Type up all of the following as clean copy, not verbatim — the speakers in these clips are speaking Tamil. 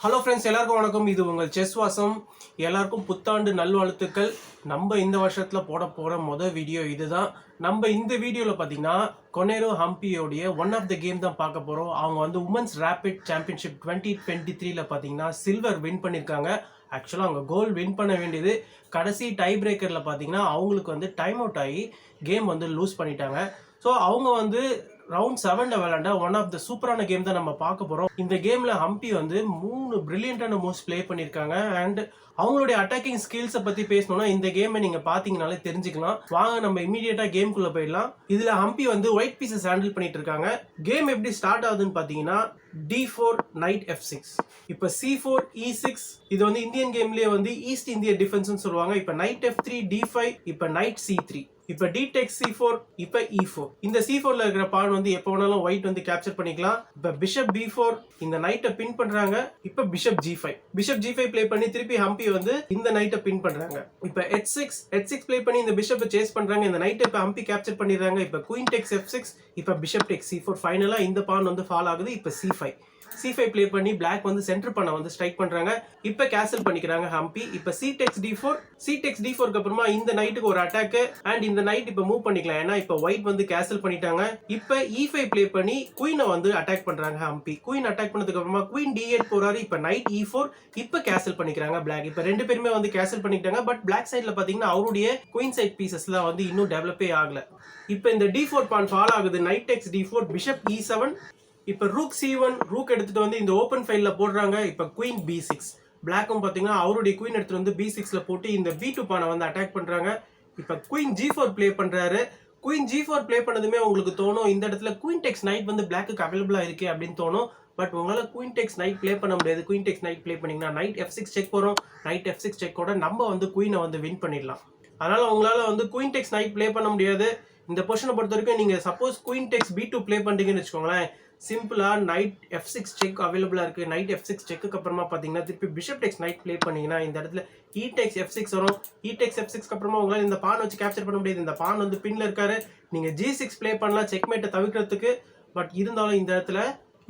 ஹலோ ஃப்ரெண்ட்ஸ், எல்லாருக்கும் வணக்கம். இது உங்கள் செஸ் வாசம். எல்லாருக்கும் புத்தாண்டு நல்வாழ்த்துக்கள். நம்ம இந்த வருஷத்தில் போட போகிற வீடியோ இதுதான். நம்ம இந்த வீடியோவில் பார்த்தீங்கன்னா கொனேரோ ஹம்பியோடைய ஒன் ஆஃப் த கேம் தான் பார்க்க போகிறோம். அவங்க வந்து உமன்ஸ் ரேபிட் சாம்பியன்ஷிப் 2023 பார்த்தீங்கன்னா சில்வர் வின் பண்ணியிருக்காங்க. ஆக்சுவலாக அவங்க கோல்டு வின் பண்ண வேண்டியது கடைசி டை பிரேக்கரில் பார்த்தீங்கன்னா அவங்களுக்கு வந்து டைம் அவுட் ஆகி கேம் வந்து லூஸ் பண்ணிட்டாங்க. ஸோ அவங்க வந்து ரவுண்ட் 7 விளையாண்ட ஒன் ஆஃப் த சூப்பரான கேம் தான் நம்ம பார்க்க போகிறோம். இந்த கேமில் ஹம்பி வந்து 3 பிரில்லியண்டான மூவ்ஸ் ப்ளே பண்ணியிருக்காங்க. அண்ட் அவங்களுடைய அட்டாக்கிங் ஸ்கில்ஸை பற்றி பேசணும்னா இந்த கேமை நீங்கள் பார்த்தீங்கனாலே தெரிஞ்சுக்கலாம். வாங்க நம்ம இமீடியட்டாக கேம்குள்ளே போயிடலாம். இதில் ஹம்பி வந்து ஒயிட் பீசஸ் ஹேண்டில் பண்ணிட்டு இருக்காங்க. கேம் எப்படி ஸ்டார்ட் ஆகுதுன்னு பார்த்தீங்கன்னா D4 நைட் F6, இப்போ C4 E6. இது வந்து இந்தியன் கேம்லேயே வந்து ஈஸ்ட் இந்திய டிஃபென்ஸ்னு சொல்லுவாங்க. இப்போ நைட் F3 D5, இப்போ நைட் C3, இப்போ D takes C4, இப்போ E4. இந்த C4ல இருக்கிற பான் வந்து எப்போ வேணாலும் ஒயிட் வந்து கேப்சர் பண்ணிக்கலாம். இப்போ பிஷப் B4, இந்த நைட்டை பின் பண்றாங்க. இப்போ பிஷப் G5 ப்ளே பண்ணி திருப்பி ஹம்பி வந்து இந்த நைட்டை பின் பண்றாங்க. இப்போ H6 ப்ளே பண்ணி இந்த பிஷப்பை சேஸ் பண்றாங்க. இந்த நைட்டை இப்போ ஹம்பி கேப்சர் பண்ணிடுறாங்க. இப்போ குயின் takes F6, இப்போ பிஷப் takes C4. ஃபைனலா இந்த பான் வந்து ஃபால் ஆகுது. இப்போ C5 ப்ளே பண்ணி பிளாக் வந்து சென்டர் பண்ண வந்து ஸ்ட்ரைக் பண்றாங்க. இப்போ கேன்சல் பண்ணிக்கிறாங்க ஹம்பி. இப்போ C takes D4க்கு அப்புறமா இந்த நைட்டுக்கு ஒரு அட்டாக். அண்ட் இந்த நைட் இப்போ மூவ் பண்ணிக்கலாம், ஏன்னா இப்போ ஒயிட் வந்து கேன்சல் பண்ணிட்டாங்க. இப்போ E5 ப்ளே பண்ணி குயினை வந்து அட்டாக் பண்றாங்க ஹம்பி. குயின் அட்டாக் பண்ணதுக்கு அப்புறமா குயின் D8 போறாரு. இப்போ நைட் E4, இப்போ கேன்சல் பண்ணிக்கிறாங்க பிளாக். இப்போ ரெண்டு பேருமே வந்து கேன்சல் பண்ணிட்டாங்க. பட் பிளாக் சைட்ல பாத்தீங்கன்னா அவருடைய குயின் சைட் பீசஸ்லாம் வந்து இன்னும் டெவலப்பே ஆகல. இப்போ இந்த D4 பான் ஃபால் ஆகுது. Night takes D4, bishop E7, இப்போ ரூக் C1, ரூக் எடுத்துட்டு வந்து இந்த ஓப்பன் ஃபைல்ல போடுறாங்க. இப்போ குயின் B6, பிளாக்கும் பார்த்தீங்கன்னா அவருடைய குயின் எடுத்துட்டு வந்து B6ல போட்டு இந்த B2 பானை வந்து அட்டாக் பண்றாங்க. இப்போ குயின் G4 ப்ளே பண்றாரு. குயின் G4 ப்ளே பண்ணதுமே உங்களுக்கு தோணும் இந்த இடத்துல குயின் டெக்ஸ் நைட் வந்து பிளாக்கு அவைலபிளா இருக்கு அப்படின்னு தோணும். பட் உங்களால் குயின் டெக்ஸ் நைட் ப்ளே பண்ண முடியாது. குயின் டெக்ஸ் நைட் ப்ளே பண்ணீங்கன்னா நைட் F6 செக் போறோம். நைட் F6 செக்கோட நம்ம வந்து குயினை வந்து வின் பண்ணிடலாம். அதனால உங்களால வந்து குயின் டெக்ஸ் நைட் ப்ளே பண்ண முடியாது. இந்த பொசிஷனை பொறுத்த வரைக்கும் நீங்க சப்போஸ் குயின் டெக்ஸ் B2 ப்ளே பண்றீங்கன்னு வச்சுக்கோங்களேன், சிம்பிளா நைட் F6 செக் அவைலபிளா இருக்கு. நைட் F6 செக்கு அப்புறமா பாத்தீங்கன்னா திருப்பி பிஷப் டெக்ஸ் நைட் ப்ளே பண்ணீங்கன்னா இந்த இடத்துல E takes F6 வரும். E takes F6க்கு அப்புறமா உங்களால இந்த பான் வச்சு கேப்சர் பண்ண முடியாது. இந்த பான் வந்து பின்ல இருக்காரு. நீங்க G6 ப்ளே பண்ணலாம் செக்மேட்டை தவிர்க்கிறதுக்கு. பட் இருந்தாலும் இந்த இடத்துல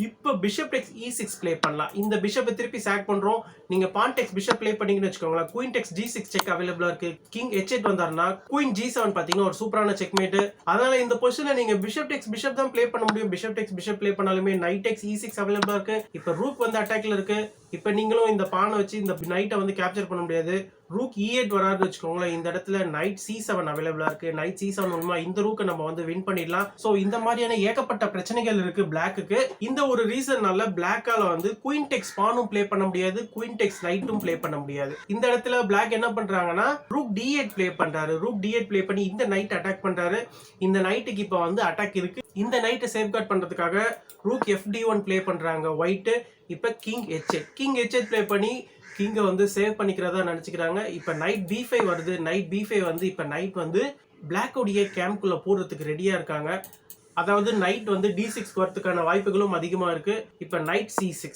இப்போ பிஷப் டெக்ஸ் E6 ப்ளே பண்ணலாம். இந்த பிஷப்பை திருப்பி சாக் பண்றோம். நீங்க பான் டெக்ஸ் பிஷப் ப்ளே பண்ணீங்கன்னு வச்சுக்கோங்களேன், குயின் டெக்ஸ் G6 செக் அவைலபிளா இருக்கு. கிங் H8 வந்தாருன்னா குயின் G7 பாத்தீங்கன்னா ஒரு சூப்பரான செக்மேட். அதனால இந்த பொசிஷன்ல நீங்க பிஷப் டெக்ஸ் பிஷப் தான் ப்ளே பண்ண முடியும். பிஷப் டெக்ஸ் பிஷப் ப்ளே பண்ணாலுமே நைட் டெக்ஸ் E6 அவைலபிளா இருக்கு. இப்போ ரூக் வந்து அட்டாக்ல இருக்கு. இப்போ நீங்களும் இந்த பானை வச்சு இந்த நைட்டை வந்து கேப்சர் பண்ண முடியாது. ரூக் E8 வராதுன்னு வச்சுக்கோங்களேன், இந்த இடத்துல நைட் C7 அவைலபிளா இருக்கு. நைட் C7 மூலமா இந்த ரூக்கை நம்ம வந்து வின் பண்ணிடலாம். சோ இந்த மாதிரியான ஏகப்பட்ட பிரச்சனைகள் இருக்கு பிளாக்குக்கு. இந்த ஒரு ரீசன்னால பிளாக்கால வந்து குயின் டெக்ஸ் பானும் ப்ளே பண்ண முடியாது, குயின் டெக்ஸ் நைட்டும் ப்ளே பண்ண முடியாது. இந்த இடத்துல பிளாக் என்ன பண்றாங்கன்னா ரூக் D8 ப்ளே பண்றாரு. ரூக் D8 ப்ளே பண்ணி இந்த நைட் அட்டாக் பண்றாரு. இந்த நைட்டுக்கு இப்போ வந்து அட்டாக் இருக்கு. இந்த நைட்டை சேஃப்கார்ட் பண்றதுக்காக ரூக் FD1 ப்ளே பண்றாங்க ஒயிட். இப்போ கிங் H8 ப்ளே பண்ணி கிங்கை வந்து சேவ் பண்ணிக்கிறதா நினைச்சுக்கிறாங்க. இப்போ நைட் B5 வருது. நைட் B5 வந்து இப்போ நைட் வந்து பிளாக்கோடைய கேம்ப்குள்ள போடுறதுக்கு ரெடியா இருக்காங்க. அதாவது நைட் வந்து D6 வரதுக்கான வாய்ப்புகளும் அதிகமா இருக்கு. இப்போ நைட் C6,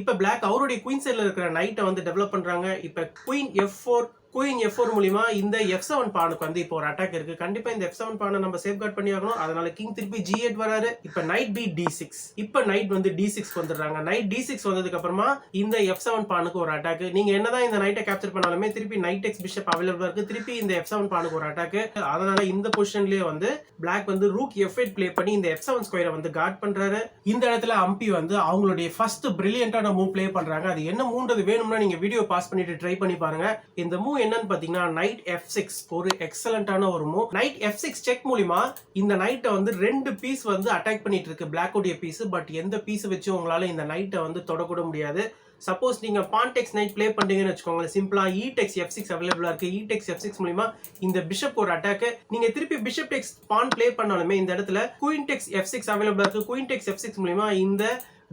இப்போ பிளாக் அவருடைய குயின் சைட்ல இருக்கிற நைட்டை வந்து டெவலப் பண்றாங்க. இப்போ குயின் F4 மூலியமா இந்த F7 பானுக்கு வந்து இப்போ ஒரு அட்டாக் இருக்கு. கண்டிப்பா இந்த F7 பானை நம்ம சேஃப்கார்ட் பண்ணி ஆகணும். அதனால கிங் திருப்பி G8 வராரு. இப்போ நைட் D6, இப்போ நைட் வந்து D6 வந்துடுறாங்க. நைட் D6 வந்ததுக்கு அப்புறமா இந்த F7 பானுக்கு ஒரு அட்டாக். நீங்க என்னதான் இந்த நைட்டை கேப்சர் பண்ணாலுமே திருப்பி நைட் டெக்ஸ் பிஷப் அவைலபிளா இருக்கு. திருப்பி இந்த F7 பானுக்கு ஒரு அட்டாக். அதனால இந்த பொசிஷன்லயே வந்து பிளாக் வந்து ரூக் F8 ப்ளே பண்ணி இந்த F7 ஸ்கொயரை வந்து கார்ட் பண்றாரு. இந்த இடத்துல ஹம்பி வந்து அவங்களுடைய ஃபர்ஸ்ட் பிரில்லியன்டான மூவ் ப்ளே பண்றாங்க. அது என்ன மூவ்ன்றது வேணும்னா நீங்க வீடியோ பாஸ் பண்ணிட்டு ட்ரை பண்ணி பாருங்க. இந்த மூவ் என்னன்னு பாத்தீங்கன்னா நைட் F6 ஒரு எக்ஸலண்டான ஒரு மூவ். நைட் F6 செக் மூலமா இந்த நைட்டை வந்து ரெண்டு பீஸ் வந்து அட்டாக் பண்ணிட்டு இருக்கு பிளாக்கோடைய பீஸ். பட் எந்த பீஸ் வச்சு உங்களால இந்த நைட்டை வந்து தொடக்கூட முடியாது. சப்போஸ் நீங்க பான் டெக்ஸ் நைட் ப்ளே பண்றீங்கன்னு வச்சுக்கோங்களேன், சிம்பிளா E takes F6 அவைலபிளா இருக்கு. E takes F6 மூலமா இந்த பிஷப் ஒரு அட்டாக். நீங்க திருப்பி பிஷப் டெக்ஸ் பான் ப்ளே பண்ணாலுமே இந்த இடத்துல குயின் டெக்ஸ் F6 அவைலபிளா இருக்கு. குயின் டெக்ஸ் F6 மூலமா இந்த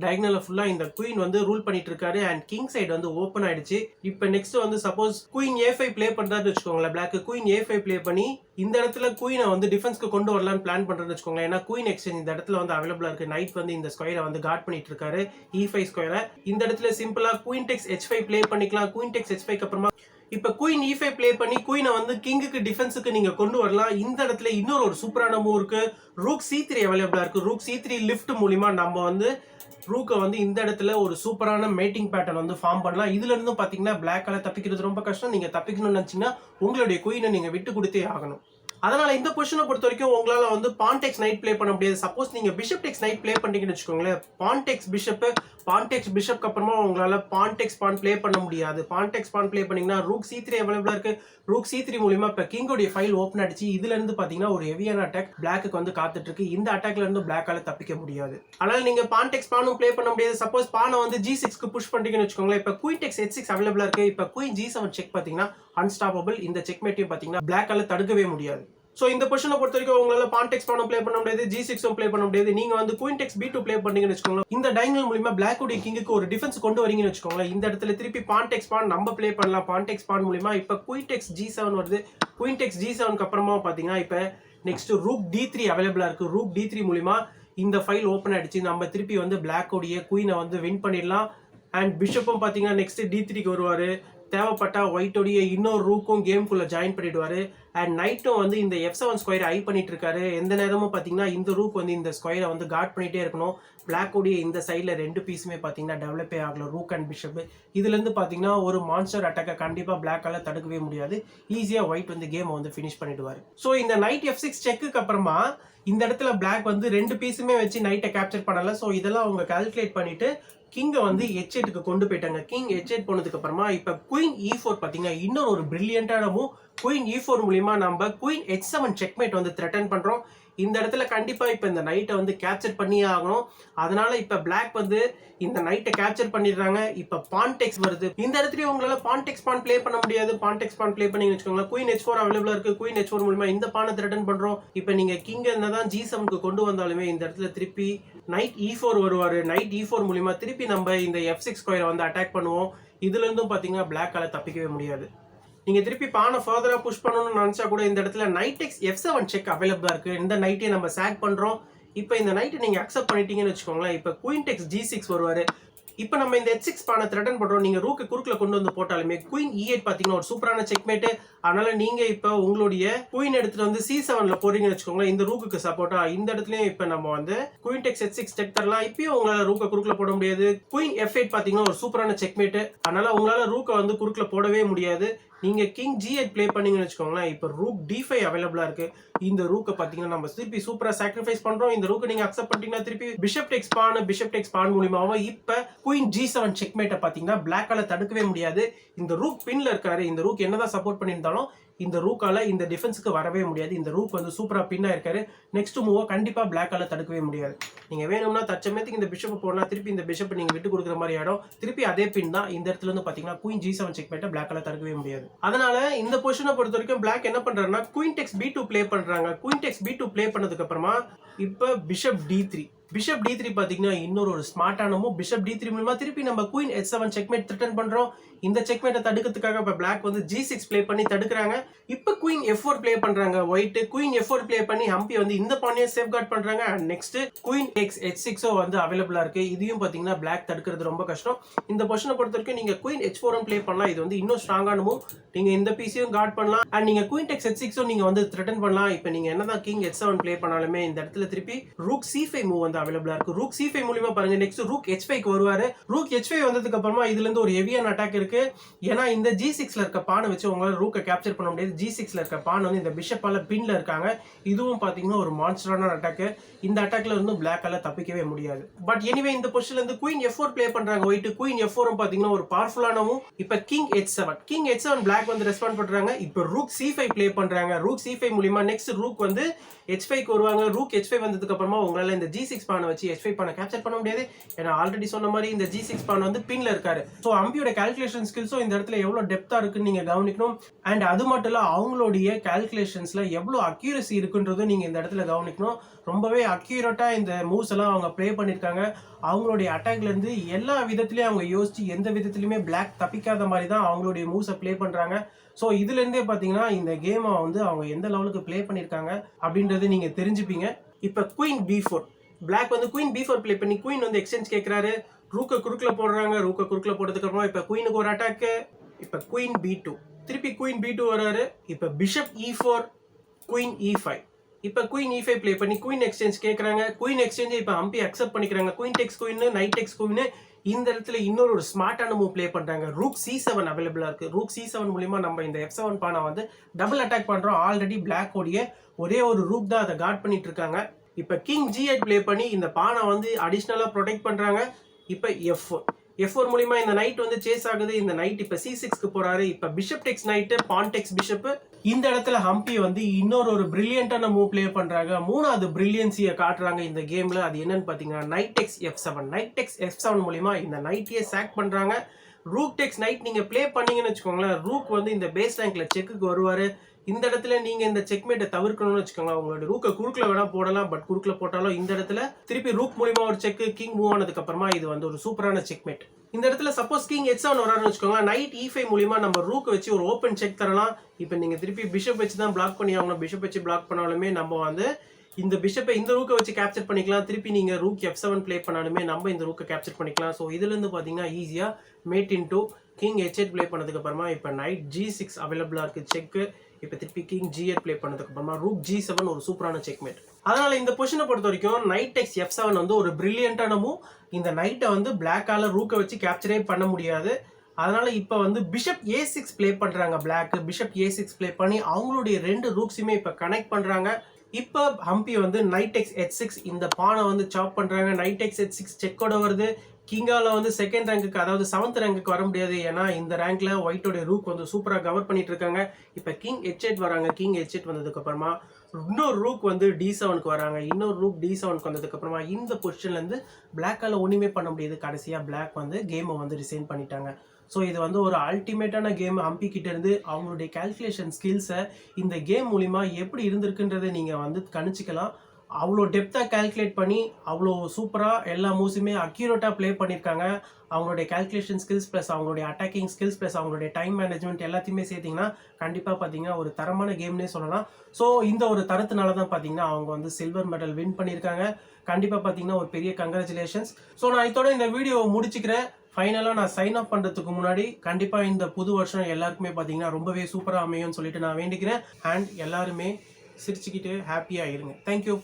டயகனல்ல ஃபுல்லா இந்த குயின் வந்து ரூல் பண்ணிட்டு இருக்காரு. அண்ட் கிங் சைடு வந்து ஓபன் ஆயிடுச்சு. இப்போ நெக்ஸ்ட் வந்து சப்போஸ் குயின் A5 ப்ளே பண்றாருன்னு வச்சுக்கோங்களேன், பிளாக் குயின் A5 ப்ளே பண்ணி இந்த இடத்துல குயினை வந்து டிஃபென்ஸ்க்கு கொண்டு வரலாம்னு பிளான் பண்றேன்னு வச்சுக்கோங்களேன். ஏன்னா குயின் எக்ஸ்சேஞ்ச் இந்த இடத்துல வந்து அவைலபிளா இருக்கு. நைட் வந்து இந்த ஸ்கொயரை வந்து கார்ட் பண்ணிட்டு இருக்காரு, E5 ஸ்கொயரை. இந்த இடத்துல சிம்பிளா குயின் டெக்ஸ் H5 ப்ளே பண்ணிக்கலாம். குயின் டெக்ஸ் H5 அப்புறமா இப்ப குயின் E5 ப்ளே பண்ணி குயினை வந்து கிங்குக்கு டிஃபென்ஸுக்கு நீங்க கொண்டு வரலாம். இந்த இடத்துல இன்னொரு சூப்பரான மூவ் இருக்கு. ரூக் C3 அவைலபிளா இருக்கு. ரூக் C3 லிஃப்ட் மூலமா நம்ம வந்து ரூக்கை வந்து இந்த இடத்துல ஒரு சூப்பரான மேட்டிங் பேட்டர்ன் வந்து ஃபார்ம் பண்ணலாம். இதுல இருந்தும் பாத்தீங்கன்னா பிளாக்கால தப்பிக்கிறது ரொம்ப கஷ்டம். நீங்க தப்பிக்கணும்னு நினைச்சீங்கன்னா உங்களுடைய குயினை நீங்க விட்டு கொடுத்தே ஆகணும். அதனால இந்த பொசிஷனை பொறுத்த வரைக்கும் உங்களால வந்து பான் டெக்ஸ் நைட் ப்ளே பண்ண முடியாது. சப்போஸ் நீங்க பிஷப் டெக்ஸ் நைட் ப்ளே பண்ணீங்கன்னு வச்சுக்கோங்களேன், பான் டெக்ஸ் பிஷப்க்கு அப்புறமா உங்களால பான் டெக்ஸ் பான் ப்ளே பண்ண முடியாது. பான் டெக்ஸ் பான் ப்ளே பண்ணீங்கன்னா ரூக் C3 அவைலபிளா இருக்கு. ரூக் C3 மூலமா இப்ப கிங்கோடைய ஃபைல் ஓபன் ஆயிடுச்சு. இதுல இருந்து பாத்தீங்கன்னா ஒரு ஹெவியான அட்டாக் பிளாக்கு வந்து காத்துட்டு இருக்கு. இந்த அட்டாக்ல இருந்து பிளாக்கால தப்பிக்க முடியாது. அதனால நீங்க பான் டெக்ஸ் பானும் ப்ளே பண்ண முடியாது. சப்போஸ் பானை வந்து G6க்கு புஷ் பண்றீங்கன்னு வச்சுக்கோங்களேன், இப்ப குயின் டெக்ஸ் H6 அவைலபிளா இருக்கு. இப்ப குயின் G7 செக் பாத்தீங்கன்னா அன்ஸ்டாப்பபிள். இந்த செக் மேட்டையும் பாத்தீங்கன்னா பிளாக்கால தடுக்கவே முடியாது. சோ இந்த பொசிஷனை பொறுத்த வரைக்கும் உங்களால பான் டெக்ஸ் பானும் ப்ளே பண்ண முடியாது, G6 ப்ளே பண்ண முடியாது. நீங்க வந்து குயின் டெக்ஸ் B2 ப்ளே பண்ணீங்கன்னு வச்சுக்கோங்களேன், இந்த டைகனல் மூலமா பிளாக் உடைய கிங்குக்கு ஒரு டிஃபென்ஸ் கொண்டு வரீங்கன்னு வச்சுக்கோங்களேன், இந்த இடத்துல திருப்பி பான் டெக்ஸ் பான் நம்ம ப்ளே பண்ணலாம். பான் டெக்ஸ் பான் மூலமா இப்ப குயின் டெக்ஸ் G7 வருது. குயின் டெக்ஸ் G7க்கு அப்புறமா பாத்தீங்கன்னா இப்ப நெக்ஸ்ட் ரூக் D3 அவைலபிளா இருக்கு. ரூக் D3 மூலமா இந்த ஃபைல் ஓபன் ஆயிடுச்சு. நம்ம திருப்பி வந்து பிளாக் உடைய குயினை வந்து வின் பண்ணிடலாம். அண்ட் பிஷப்பும் பாத்தீங்கன்னா நெக்ஸ்ட் D3க்கு வருவாரு. தேவைப்பட்டா ஒயிட்டோடைய இன்னொரு ரூக்கும் கேம்குள்ள ஜாயின் பண்ணிடுவாரு. அண்ட் நைட்டும் வந்து இந்த F7 ஸ்கொயர் ஐ பண்ணிட்டு இருக்காரு. எந்த நேரமும் பாத்தீங்கன்னா இந்த ரூக் வந்து இந்த ஸ்கொயரை வந்து கார்ட் பண்ணிட்டே இருக்கணும். பிளாக் உடைய இந்த சைட்ல ரெண்டு பீஸுமே பாத்தீங்கன்னா டெவலப்பே ஆகல, ரூக் அண்ட் பிஷப். இதுல இருந்து பாத்தீங்கன்னா ஒரு மான்ஸ்டர் அட்டாக்கை கண்டிப்பா பிளாக்கால தடுக்கவே முடியாது. ஈஸியா ஒயிட் வந்து கேம் வந்து பினிஷ் பண்ணிடுவாரு. சோ இந்த நைட் F6 செக்குக்கு அப்புறமா இந்த இடத்துல பிளாக் வந்து ரெண்டு பீஸுமே வச்சு நைட்டை கேப்சர் பண்ணல. சோ இதெல்லாம் அவங்க கால்குலேட் பண்ணிட்டு கிங்க வந்து H8க்கு கொண்டு போயிட்டாங்க. கிங் H8 போனதுக்கு அப்புறமா இப்ப குயின் E4 பாத்தீங்கன்னா இன்னொரு ஒரு பிரில்லியன்டான மூவ். குயின் E4 மூலமா நம்ம குயின் H7 செக்மேட் வந்து த்ரெட்டன் பண்றோம். இந்த இடத்துல கண்டிப்பா இப்ப இந்த நைட்டை வந்து கேப்சர் பண்ணியே ஆகணும். அதனால இப்ப பிளாக் வந்து இந்த நைட்டை கேப்சர் பண்ணிடுறாங்க. இப்ப பான் டெக்ஸ் வருது. இந்த இடத்துல உங்களால பான் டெக்ஸ் பான் ப்ளே பண்ண முடியாது. பான் டெக்ஸ் பான் ப்ளே பண்ணீங்கன்னு வச்சுக்கோங்களேன், குயின் H4 அவைலபிளா இருக்கு. குயின் H4 மூலமா இந்த பானை த்ரெட்டன் பண்றோம். இப்ப நீங்க கிங் என்னதான் G7க்கு கொண்டு வந்தாலுமே இந்த இடத்துல திருப்பி நைட் E4 வருவாரு. நைட் E4 மூலமா திருப்பி நம்ம இந்த F6 ஸ்கொயரை வந்து அட்டாக் பண்ணுவோம். இதுல இருந்தும் பாத்தீங்கன்னா பிளாக்கால தப்பிக்கவே முடியாது. நீங்க திருப்பி பானை ஃபர்தரா புஷ் பண்ணணும்னு நினைச்சா கூட இந்த இடத்துல நைட் எக்ஸ் F7 செக் அவைலபிளா இருக்கு. இந்த நைட்டே நம்ம சாக் பண்றோம். இப்போ இந்த நைட்டை நீங்க அக்செப்ட் பண்ணிட்டீங்கன்னு வச்சுக்கோங்களேன், இப்போ குயின் டெக்ஸ் G6 வருவாரு. இப்போ நம்ம இந்த H6 பானை த்ரெட்டன் பண்றோம். நீங்க ரூக்கு குறுக்குல கொண்டு வந்து போட்டாலுமே குயின் E8 பாத்தீங்கன்னா ஒரு சூப்பரான செக்மேட். அதனால நீங்க இப்போ உங்களுடைய குயின் எடுத்துட்டு வந்து C7ல போறீங்கன்னு வச்சுக்கோங்களேன், இந்த ரூக்குக்கு சப்போர்ட்டா இந்த இடத்துலயும் இப்போ நம்ம வந்து குயின் டெக்ஸ் H6 செக் தரலாம். இப்பயும் உங்களால ரூக்க குறுக்குல போட முடியாது. குயின் F8 பாத்தீங்கன்னா ஒரு சூப்பரான செக்மேட். அதனால உங்களால ரூக்க வந்து குறுக்குல போடவே முடியாது. நீங்க கிங் G8 ப்ளே பண்ணீங்கன்னு வச்சுக்கோங்களேன், இப்போ ரூக் D5 அவைலபிளா இருக்கு. இந்த ரூக்கை பாத்தீங்கன்னா நம்ம திருப்பி சூப்பரா சாக்ரிஃபைஸ் பண்றோம். இந்த ரூக்கை நீங்க அக்செப்ட் பண்ணிட்டீங்கன்னா திருப்பி பிஷப் டெக்ஸ் பான் மூலமாவும் இப்ப குயின் G7 செக்மேட்டை பாத்தீங்கன்னா பிளாக்கால தடுக்கவே முடியாது. இந்த ரூக் பின்ல இருக்காரு. இந்த ரூக் என்னதான் சப்போர்ட் பண்ணியிருந்தாலும் இந்த ரூக்கால இந்த டிஃபென்ஸ்க்கு வரவே முடியாது. இந்த ரூக் வந்து சூப்பரா பின்னா இருக்காரு. நெக்ஸ்ட் மூவ் கண்டிப்பா பிளாக்கால தடுக்கவே முடியாது. நீங்க வேணும்னா தற்சமயத்துக்கு இந்த பிஷப் போடலாம். திருப்பி இந்த பிஷப் நீங்க விட்டு கொடுக்குற மாதிரி ஆயிடும். திருப்பி அதே பின் தான். இந்த இடத்துல இருந்து பாத்தீங்கன்னா குயின் G7 செக்மேட்டை பிளாக்கால தடுக்கவே முடியாது. அதனால இந்த பொசிஷனை பொறுத்த வரைக்கும் பிளாக் என்ன பண்றாருன்னா குயின் டெக்ஸ் B2 ப்ளே பண்றாங்க. குயின் டெக்ஸ் B2 ப்ளே பண்ணதுக்கு அப்புறமா இப்ப பிஷப் D3 பாத்தீங்கன்னா இன்னொரு ஒரு ஸ்மார்ட்டான மூவ். பிஷப் D3 மூலமா திருப்பி நம்ம குயின் H7 செக்மேட் த்ரெட்டன் பண்றோம். இந்த செக்மேட்டை தடுக்கிறதுக்காக இப்ப பிளாக் வந்து G6 ப்ளே பண்ணி தடுக்கிறாங்க. இப்ப குயின் F4 ப்ளே பண்றாங்க ஒயிட். குயின் F4 ப்ளே பண்ணி ஹம்பி வந்து இந்த பானையை சேஃப்கார்ட் பண்றாங்க. அண்ட் நெக்ஸ்ட் குயின் H6 வந்து அவைலபிளா இருக்கு. இதையும் பாத்தீங்கன்னா பிளாக் தடுக்கிறது ரொம்ப கஷ்டம். இந்த பொசிஷனை பொறுத்த வரைக்கும் நீங்க குயின் H4 ப்ளே பண்ணலாம். இது வந்து இன்னும் ஸ்ட்ராங்கான மூவ். நீங்க இந்த பீஸையும் கார்ட் பண்ணலாம். அண்ட் நீங்க குயின் டெக்ஸ் H6 நீங்க வந்து த்ரெட்டன் பண்ணலாம். இப்ப நீங்க என்னதான் கிங் H7 ப்ளே பண்ணாலுமே இந்த இடத்துல திருப்பி ரூக் C5 மூவ் வந்து அவைலபிளா இருக்கு. ரூக் C5 மூலமா பாருங்க நெக்ஸ்ட் ரூக் H5க்கு வருவாரு. ரூக் H5 வந்ததுக்கு அப்புறமா இதுல இருந்து ஒரு ஹெவியான அட்டாக் இருக்கு. ஏன்னா இந்த G6ல இருக்க பானை வச்சு உங்களால ரூக்கை கேப்சர் பண்ண முடியாது. G6ல இருக்க பானை வந்து இந்த பிஷப்பால பின்ல இருக்காங்க. இதுவும் பாத்தீங்கன்னா ஒரு மான்ஸ்டரான அட்டாக். இந்த அட்டாக்ல இருந்து பிளாக்கால தப்பிக்கவே முடியாது. பட் எனிவே இந்த பொசிஷன்ல இருந்து குயின் F4 ப்ளே பண்றாங்க ஒயிட். குயின் F4 பாத்தீங்கன்னா ஒரு பவர்ஃபுல்லானவும். இப்ப கிங் H7 பிளாக் வந்து ரெஸ்பாண்ட் பண்றாங்க. இப்ப ரூக் C5 ப்ளே பண்றாங்க. ரூக் C5 மூலமா நெக்ஸ்ட் ரூக் வந்து H5க்கு வருவாங்க. ரூக் H5 வந்ததுக்கு அப்புறமா உங்களால இந்த G6 பானை வச்சு H5 பானை கேப்சர் பண்ண முடியாது. ஏன்னா ஆல்ரெடி சொன்ன மாதிரி இந்த G6 பானை வந்து பின்ல இருக்காரு. சோ அம்பியோட கால்குலேஷன் ஸ்கில்ஸும் இந்த இடத்துல எவ்வளவு டெப்தா இருக்குன்னு நீங்க கவனிக்கணும். அண்ட் அது மட்டும் இல்ல அவங்களுடைய கால்குலேஷன்ஸ்ல எவ்வளவு அக்யூரசி இருக்குன்றதும் நீங்க இந்த இடத்துல கவனிக்கணும். ரொம்பவே அக்யூரேட்டா இந்த மூவ்ஸ் எல்லாம் அவங்க ப்ளே பண்ணிருக்காங்க. அவங்களுடைய அட்டாக்ல இருந்து எல்லா விதத்திலயும் அவங்க யோசிச்சு எந்த விதத்திலுமே பிளாக் தப்பிக்காத மாதிரி தான் அவங்களுடைய மூவ்ஸை ப்ளே பண்றாங்க. ஸோ இதுல இருந்தே பாத்தீங்கன்னா இந்த கேமை வந்து அவங்க எந்த லெவலுக்கு ப்ளே பண்ணிருக்காங்க அப்படின்றது நீங்க தெரிஞ்சுப்பீங்க. இப்ப குயின் B4 பிளாக் வந்து குயின் B4 ப்ளே பண்ணி குயின் வந்து எக்ஸ்சேஞ்ச் கேட்கிறாரு. ரூக்க குறுக்குல போடுறாங்க. ரூக்க குறுக்குல போட்டதுக்கு அப்புறமா இப்ப குயினுக்கு ஒரு அட்டாக். இப்ப குயின் B2 திருப்பி குயின் B2 வராரு. இப்ப பிஷப் E4 குயின் E5 இப்போ குயின் E5 ப்ளே பண்ணி குயின் எக்ஸ்சேஞ்ச் கேட்குறாங்க. குயின் எக்ஸ்சேஞ்சை இப்போ ஹம்பி அக்செப்ட் பண்ணிக்கிறாங்க. குயின் டெக்ஸ் குயின், நைட் டெக்ஸ் குயின். இந்த இடத்துல இன்னொரு ஒரு ஸ்மார்ட்டான மூவ் ப்ளே பண்ணுறாங்க. ரூக் C7 அவைலபிளாக இருக்குது. ரூக் C7 மூலிமா நம்ம இந்த F7 பானை வந்து டபுள் அட்டாக் பண்ணுறோம். ஆல்ரெடி பிளாக் ஓடிய ஒரே ஒரு ரூக் தான் அதை கார்ட் பண்ணிட்டு இருக்காங்க. இப்போ கிங் G8 ப்ளே பண்ணி இந்த பானை வந்து அடிஷ்னலாக ப்ரொடெக்ட் பண்ணுறாங்க. இப்போ F4 மூலிமா இந்த நைட் வந்து சேஸ் ஆகுது. இந்த நைட் இப்போ C6க்கு போறாரு. இப்போ பிஷப் டெக்ஸ் நைட்டு, பான் டெக்ஸ் பிஷப். இந்த இடத்துல ஹம்பி வந்து இன்னொரு ஒரு பிரில்லியண்டான மூவ் ப்ளே பண்றாங்க. மூணாவது பிரில்லியன்சியை காட்டுறாங்க இந்த கேம்ல. அது என்னன்னு பாத்தீங்கன்னா நைட் டெக்ஸ் F7. நைட் டெக்ஸ் F7 மூலிமா இந்த நைட்டையே சாக் பண்றாங்க. ரூக் டெக்ஸ் நைட் நீங்க ப்ளே பண்ணீங்கன்னு வச்சுக்கோங்களேன், ரூக் வந்து இந்த பேஸ் ரேங்க்ல செக்குக்கு வருவாரு. இந்த இடத்துல நீங்க இந்த செக்மேட்டை தவிர்க்கணும்னு வச்சுக்கோங்க. உங்களோட ரூக்கை குறுக்கில் வேணா போடலாம், பட் குறுக்கில் போட்டாலும் இந்த இடத்துல திருப்பி ரூக் மூலிமா ஒரு செக், கிங் மூவ் ஆனதுக்கு அப்புறமா இது வந்து ஒரு சூப்பரான செக்மேட். இந்த இடத்துல சப்போஸ் கிங் H7 வராருன்னு வச்சுக்கோங்க, நைட் E5 மூலிமா நம்ம ரூக் வச்சு ஒரு ஓப்பன் செக் தரலாம். இப்போ நீங்க திருப்பி பிஷப் வச்சு தான் பிளாக் பண்ணி ஆகணும். பிஷப் வச்சு பிளாக் பண்ணாலுமே நம்ம வந்து இந்த பிஷப்பை இந்த ரூக்கை வச்சு கேப்சர் பண்ணிக்கலாம். திருப்பி நீங்க ரூக் F7 ப்ளே பண்ணாலுமே நம்ம இந்த ரூக்கை கேப்சர் பண்ணிக்கலாம். ஸோ இதுல இருந்து பாத்தீங்கன்னா ஈஸியா mat into king H8 play பண்ணதுக்கு அப்புறமா இப்போ நைட் G6 அவைலபிளா இருக்கு செக். இப்போ திருப்பி கிங் G8 ப்ளே பண்ணதுக்கு அப்புறமா ரூக் G7 ஒரு சூப்பரான செக்மேட். அதனால இந்த பொசிஷனை பொறுத்த வரைக்கும் நைட் டெக்ஸ் F7 வந்து ஒரு பிரில்லியண்டான மூவ். இந்த நைட்டை வந்து பிளாக்கால ரூக்கை வச்சு கேப்சரே பண்ண முடியாது. அதனால இப்போ வந்து பிஷப் A6 ப்ளே பண்றாங்க பிளாக். பிஷப் A6 ப்ளே பண்ணி அவங்களுடைய ரெண்டு ரூக்ஸுமே இப்போ கனெக்ட் பண்றாங்க. இப்போ ஹம்பி வந்து நைட் டெக்ஸ் H6 இந்த பானை வந்து சாப் பண்றாங்க. நைட் டெக்ஸ் H6 செக்கோட வருது. கிங்கால வந்து செகண்ட் ரேங்க்கு, அதாவது 7th ரேங்க்கு வர முடியாது. ஏன்னா இந்த ரேங்க்ல ஒயிட்டோட ரூக் வந்து சூப்பரா கவர் பண்ணிட்டு இருக்காங்க. இப்போ கிங் H8 வராங்க. கிங் H8 வந்ததுக்கு அப்புறமா இன்னொரு ரூக் வந்து D7க்கு வராங்க. இன்னொரு ரூக் D7க்கு வந்ததுக்கு அப்புறமா இந்த பொசிஷன்ல இருந்து பிளாக்கால ஒண்ணுமே பண்ண முடியாது. கடைசியா பிளாக் வந்து கேமை வந்து ரிசைன் பண்ணிட்டாங்க. ஸோ இது வந்து ஒரு அல்டிமேட்டான கேம். ஹம்பி கிட்ட இருந்து அவங்களுடைய கால்குலேஷன் ஸ்கில்ஸை இந்த கேம் மூலிமா எப்படி இருந்திருக்குன்றதை நீங்கள் வந்து கணிச்சிக்கலாம். அவ்வளோ டெப்த்தாக கால்குலேட் பண்ணி அவ்வளோ சூப்பராக எல்லா மூவ்ஸுமே அக்யூரேட்டாக ப்ளே பண்ணியிருக்காங்க. அவங்களுடைய கால்குலேஷன் ஸ்கில்ஸ் ப்ளஸ் அவங்களுடைய அட்டாக்கிங் ஸ்கில்ஸ் ப்ளஸ் அவங்களுடைய டைம் மேனேஜ்மெண்ட் எல்லாத்தையுமே சேர்த்திங்கன்னா கண்டிப்பாக பார்த்தீங்கன்னா ஒரு தரமான கேம்னே சொல்லலாம். ஸோ இந்த ஒரு தரத்தினால தான் பார்த்தீங்கன்னா அவங்க வந்து சில்வர் மெடல் வின் பண்ணியிருக்காங்க. கண்டிப்பாக பார்த்தீங்கன்னா ஒரு பெரிய கங்க்ராச்சுலேஷன்ஸ். ஸோ நான் இதோட இந்த வீடியோவை முடிச்சுக்கிறேன். ஃபைனலாக நான் சைன் ஆஃப் பண்ணுறதுக்கு முன்னாடி கண்டிப்பாக இந்த புது வருஷம் எல்லாருக்குமே பார்த்தீங்கன்னா ரொம்பவே சூப்பராக அமையும்னு சொல்லிட்டு நான் வேண்டிக்கிறேன். அண்ட் எல்லாருமே சிரிச்சுக்கிட்டு ஹாப்பியாக இருங்க. தேங்க்யூ.